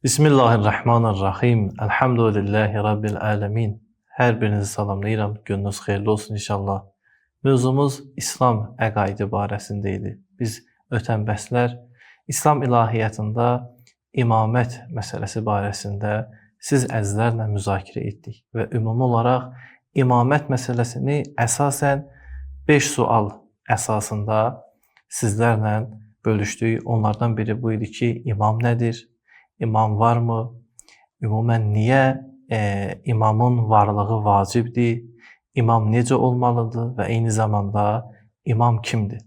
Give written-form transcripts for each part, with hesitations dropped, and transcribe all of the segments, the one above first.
Bismillahirrahmanirrahim. Elhamdülillahi Rabbil alemin. Hər birinizi salamlayıram. Gününüz xeyirli olsun inşallah. Mövzumuz İslam əqaidi barəsində idi. Biz ötən bəslər İslam ilahiyyatında imamət məsələsi barəsində siz əzizlərlə müzakirə etdik və ümumi olaraq imamət məsələsini əsasən 5 sual əsasında sizlərlə bölüşdük. Onlardan biri bu idi ki, imam nədir? İmam varmı? Ümumən niyə imamın varlığı vacibdir? İmam necə olmalıdır və eyni zamanda imam kimdir?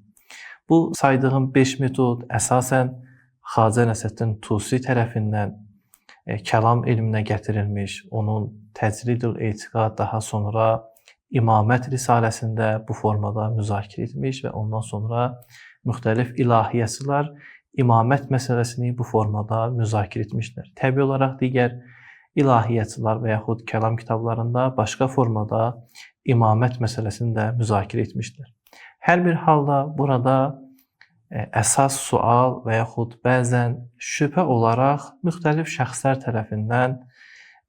Bu saydığım 5 metod əsasən Xacə Nəsrəddin Tusi tərəfindən kəlam elminə gətirilmiş, onun Təcridül Etiqad, daha sonra İmamət risaləsində bu formada müzakirə etmiş və ondan sonra müxtəlif ilahiyyatçılar İmamət məsələsini bu formada müzakirə etmişlər. Təbii olaraq digər ilahiyyatçılar və yaxud kəlam kitablarında başqa formada imamət məsələsini də müzakirə etmişlər. Hər bir halda burada əsas sual və yaxud bəzən şübhə olaraq müxtəlif şəxslər tərəfindən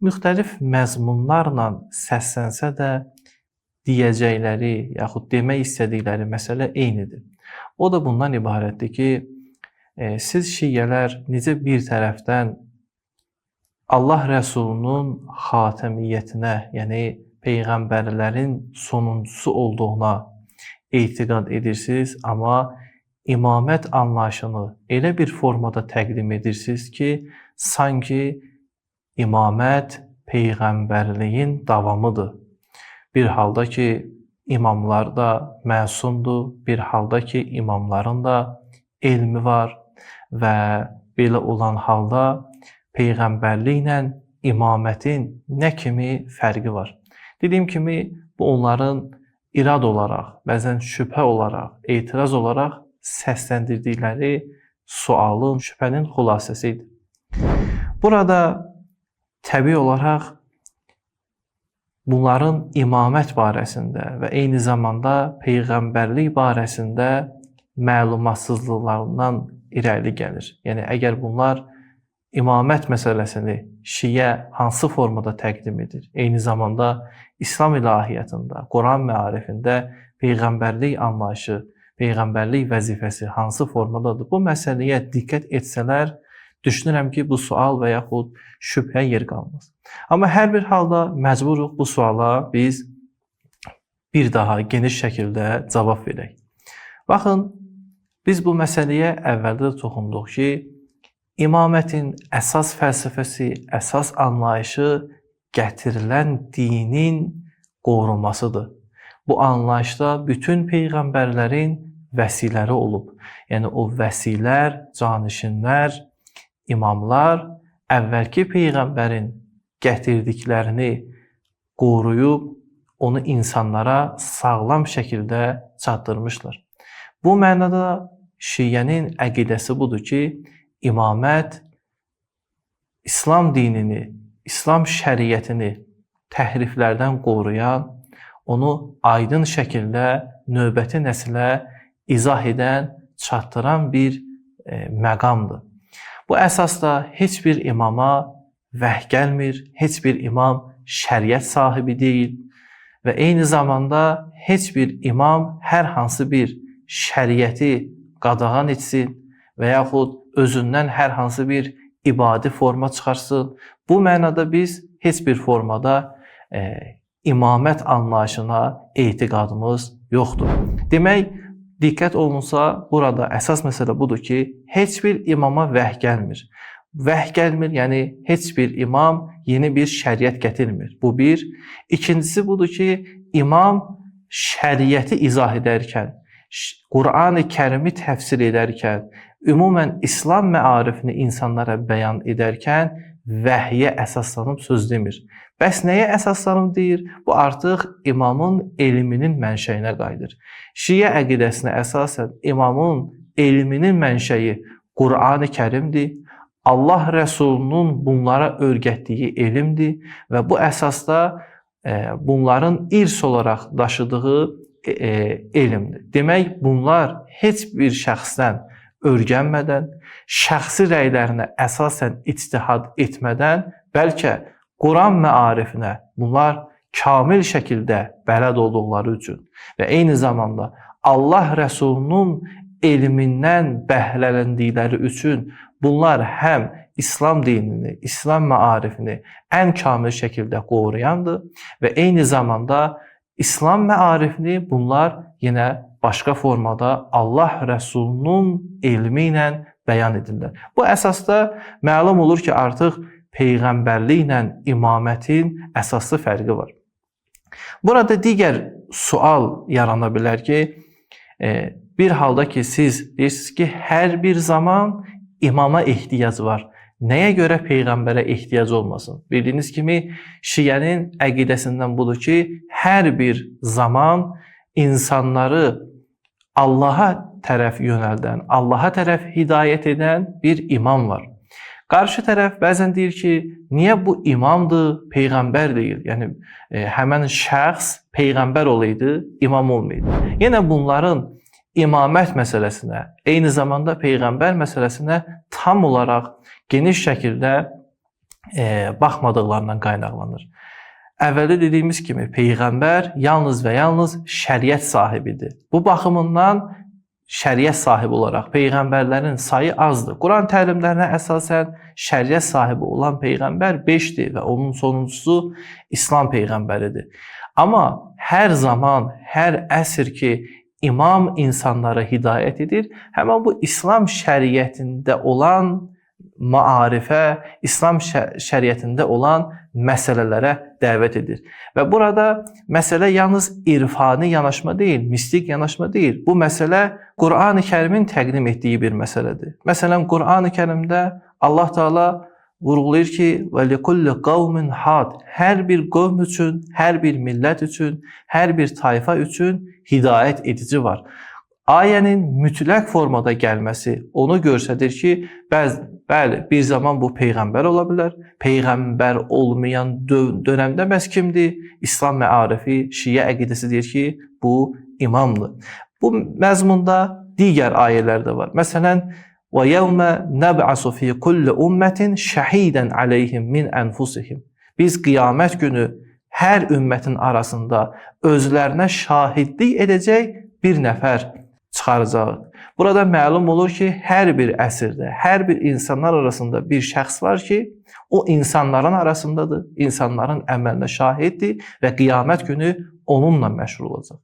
müxtəlif məzmunlarla səslənsə də deyəcəkləri yaxud demək istədikləri məsələ eynidir. O da bundan ibarətdir ki, siz şiyyələr necə bir tərəfdən Allah Rəsulunun xatəmiyyətinə, yəni peyğəmbərlərin sonuncusu olduğuna etiqad edirsiniz, amma imamət anlayışını elə bir formada təqdim edirsiniz ki, sanki imamət peyğəmbərliyin davamıdır. Bir halda ki, imamlar da məsumdur, bir halda ki, imamların da elmi var və belə olan halda peyğəmbərliklə imamətin nə kimi fərqi var? Dediyim kimi, bu onların irad olaraq, bəzən şübhə olaraq, etiraz olaraq səsləndirdikləri sualın, şübhənin xülasəsidir. Burada təbii olaraq bunların imamət barəsində və eyni zamanda peyğəmbərlik barəsində məlumatsızlıqlarından irəli gəlir. Yəni, əgər bunlar imamət məsələsini şiyə hansı formada təqdim edir, eyni zamanda İslam ilahiyyatında, Quran məarifində peyğəmbərlik anlayışı, peyğəmbərlik vəzifəsi hansı formadadır, bu məsələyə diqqət etsələr, düşünürəm ki, bu sual və yaxud şübhə yer qalmaz. Amma hər bir halda məcburuq bu suala biz bir daha geniş şəkildə cavab verək. Baxın, biz bu məsələyə əvvəldə də toxunduq ki, imamətin əsas fəlsəfəsi, əsas anlayışı gətirilən dinin qorunmasıdır. Bu anlayışda bütün peyğəmbərlərin vəsiləri olub. Yəni, o vəsilər, canişinlər, imamlar əvvəlki peyğəmbərin gətirdiklərini qoruyub, onu insanlara sağlam şəkildə çatdırmışlar. Bu mənada şiyyənin əqidəsi budur ki, imamət İslam dinini, İslam şəriətini təhriflərdən qoruyan, onu aydın şəkildə növbəti nəslə izah edən, çatdıran bir məqamdır. Bu əsasda heç bir imama vəhy gəlmir, heç bir imam şəriət sahibi deyil və eyni zamanda heç bir imam hər hansı bir şəriəti qadağan etsin və yaxud özündən hər hansı bir ibadi forma çıxarsın. Bu mənada biz heç bir formada imamət anlayışına etiqadımız yoxdur. Demək, diqqət olunsa, burada əsas məsələ budur ki, heç bir imama vəhy gəlmir. Vəhy gəlmir, yəni heç bir imam yeni bir şəriət gətirmir. Bu bir. İkincisi budur ki, imam şəriəti izah edərkən, Qur'an-ı Kərimi təfsir edərkən, ümumən İslam məarifini insanlara bəyan edərkən vəhyə əsaslanıb söz demir. Bəs nəyə əsaslanıb deyir? Bu artıq imamın elminin mənşəyinə qayıdır. Şiyə əqidəsinə əsasən imamın elminin mənşəyi Qur'an-ı Kərimdir. Allah Rəsulunun bunlara öyrətdiyi elmdir və bu əsasda bunların irs olaraq daşıdığı elmdir. Demək, bunlar heç bir şəxsdən öyrənmədən, şəxsi rəylərinə əsasən ictihad etmədən, bəlkə Quran məarifinə bunlar kamil şəkildə bələd olduqları üçün və eyni zamanda Allah Rəsulunun elmindən bəhrələndikləri üçün bunlar həm İslam dinini, İslam məarifini ən kamil şəkildə qoruyandır və eyni zamanda İslam məarifini bunlar yenə başqa formada Allah Rəsulunun elmi ilə bəyan edirlər. Bu əsasda məlum olur ki, artıq peyğəmbərliklə imamətin əsaslı fərqi var. Burada digər sual yarana bilər ki, bir halda ki siz deyirsiniz ki, hər bir zaman imama ehtiyac var. Nəyə görə peyğəmbərə ehtiyac olmasın? Bildiyiniz kimi Şiənin əqidəsindən budur ki, hər bir zaman insanları Allaha tərəf yönəldən, Allaha tərəf hidayət edən bir imam var. Qarşı tərəf bəzən deyir ki, niyə bu imamdır, peyğəmbər deyil? Yəni, həmən şəxs peyğəmbər olaydı, imam olmaydı. Yenə bunların imamət məsələsinə, eyni zamanda peyğəmbər məsələsinə tam olaraq geniş şəkildə baxmadıqlarından qaynaqlanır. Əvvəldə dediyimiz kimi, peyğəmbər yalnız və yalnız şəriət sahibidir. Bu baxımından şəriət sahibi olaraq peyğəmbərlərin sayı azdır. Quran təlimlərinə əsasən şəriət sahibi olan peyğəmbər 5-dir və onun sonuncusu İslam peyğəmbəridir. Amma hər zaman, hər əsr ki, imam insanlara hidayət edir, həmən bu İslam şəriətində olan maarifə, İslam şəriətində olan məsələlərə dəvət edir. Və burada məsələ yalnız irfani yanaşma deyil, mistik yanaşma deyil. Bu məsələ Qur'an-ı Kərimin təqdim etdiyi bir məsələdir. Məsələn, Qur'an-ı Kərimdə Allah Teala vurğulayır ki, وَلِكُلِّ قَوْمٍ حَادٍ hər bir qövm üçün, hər bir millət üçün, hər bir tayfa üçün hidayət edici var. Ayənin mütləq formada gəlməsi onu göstərir ki, bəli, bir zaman bu peyğəmbər ola bilər. Peyğəmbər olmayan dönəmdə məhz kimdir? İslam məarifi, Şiə əqidəsi deyir ki, bu imamdır. Bu məzmunda digər ayələr də var. Məsələn, وَيَوْمَ نَبْعَسُ فِي كُلِّ أُمَّةٍ شَهِيدًا عَلَيْهِمْ مِنْ أَنْفُسِهِمْ Biz qiyamət günü hər ümmətin arasında özlərinə şahidlik edəcək bir nəfər çıxaracaq. Burada məlum olur ki, hər bir əsrdə, hər bir insanlar arasında bir şəxs var ki, o insanların arasındadır, insanların əməlinə şahiddir və qiyamət günü onunla məşğul olacaq.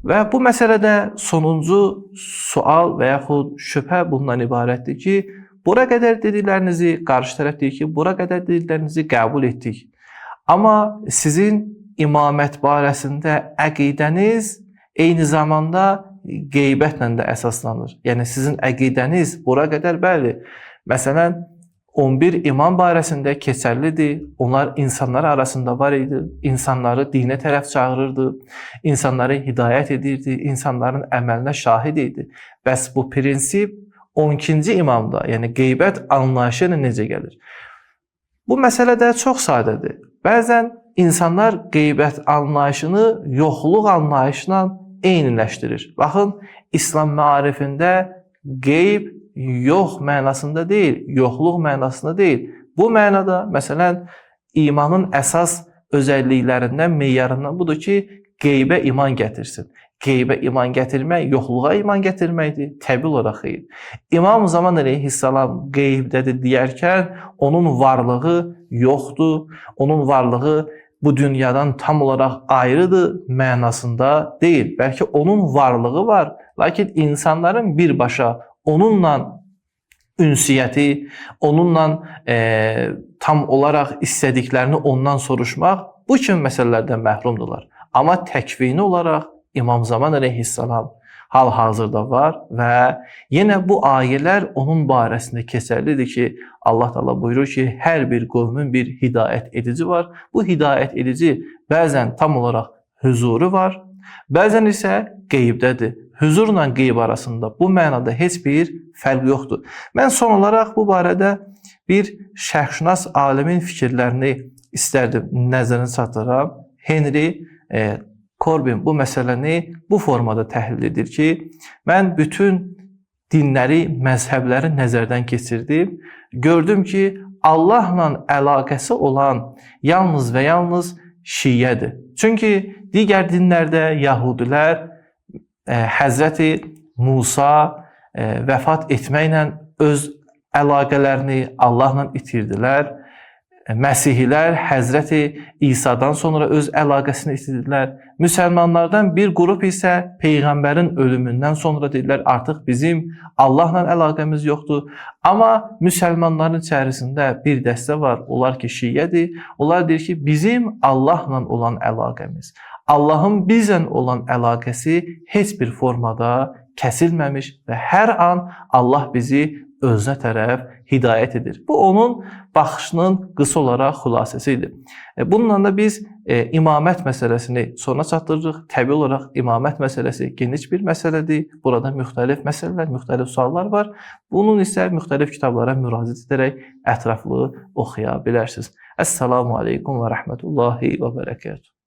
Və bu məsələdə sonuncu sual və yaxud şübhə bundan ibarətdir ki, bura qədər dediklərinizi, qarşı tərəf deyir ki, bura qədər dediklərinizi qəbul etdik. Amma sizin imamət barəsində əqidəniz eyni zamanda qeybətlə də əsaslanır. Yəni sizin əqidəniz bura qədər bəli. Məsələn, 11 imam barəsində keçərlidir. Onlar insanlar arasında var idi. İnsanları dinə tərəf çağırırdı. İnsanları hidayət edirdi. İnsanların əməlinə şahid idi. Bəs bu prinsip 12-ci imamda, yəni qeybət anlayışı ilə necə gəlir? Bu məsələ də çox sadədir. Bəzən insanlar qeybət anlayışını yoxluq anlayışla eyniləşdirir. Baxın, İslam məarifində qeyb yox mənasında deyil, yoxluq mənasında deyil. Bu mənada, məsələn, imanın əsas özəlliklərindən, meyarından budur ki, qeybə iman gətirsin. Qeybə iman gətirmək, yoxluğa iman gətirməkdir. Təbii olaraq xeyr. İmam Zaman əleyhissalam qeybdədir deyərkən, onun varlığı yoxdur, onun varlığı bu dünyadan tam olaraq ayrıdır mənasında deyil. Bəlkə onun varlığı var, lakin insanların birbaşa onunla ünsiyyəti, onunla tam olaraq istədiklərini ondan soruşmaq bu kimi məsələlərdən məhrumdurlar. Amma təkvini olaraq İmam Zaman əleyhissalam hal-hazırda var və yenə bu ayələr onun barəsində keçərlidir ki, Allah Teala buyurur ki, hər bir qövmün bir hidayət edici var. Bu hidayət edici bəzən tam olaraq huzuru var, bəzən isə qeybdədir. Huzurla qeyb arasında bu mənada heç bir fərq yoxdur. Mən son olaraq bu barədə bir şərqşünas alimin fikirlərini istərdim nəzərinə çatdıram. Henry Corbin bu məsələni bu formada təhlil edir ki, mən bütün dinləri, məzhəbləri nəzərdən keçirdim. Gördüm ki, Allahla əlaqəsi olan yalnız və yalnız şiyyədir. Çünki digər dinlərdə yəhudilər Həzrəti Musa vəfat etməklə öz əlaqələrini Allahla itirdilər. Məsihilər Həzrəti İsa'dan sonra öz əlaqəsini itirdilər. Müsəlmanlardan bir qrup isə Peyğəmbərin ölümündən sonra dedilər, artıq bizim Allahla əlaqəmiz yoxdur. Amma müsəlmanların içərisində bir dəstə var, onlar ki, şiyyədir. Onlar deyir ki, bizim Allahla olan əlaqəmiz, Allahın bizlə olan əlaqəsi heç bir formada kəsilməmiş və hər an Allah bizi özünə tərəf hidayət edir. Bu, onun baxışının qısa olaraq xülasəsi idi. Bununla da biz imamət məsələsini sona çatdırırıq. Təbii olaraq imamət məsələsi geniş bir məsələdir. Burada müxtəlif məsələlər, müxtəlif suallar var. Bunun isə müxtəlif kitablara müraciət edərək ətraflı oxuya bilərsiniz. Əssalamu aleykum və rəhmətullahi və bərəkətuhu.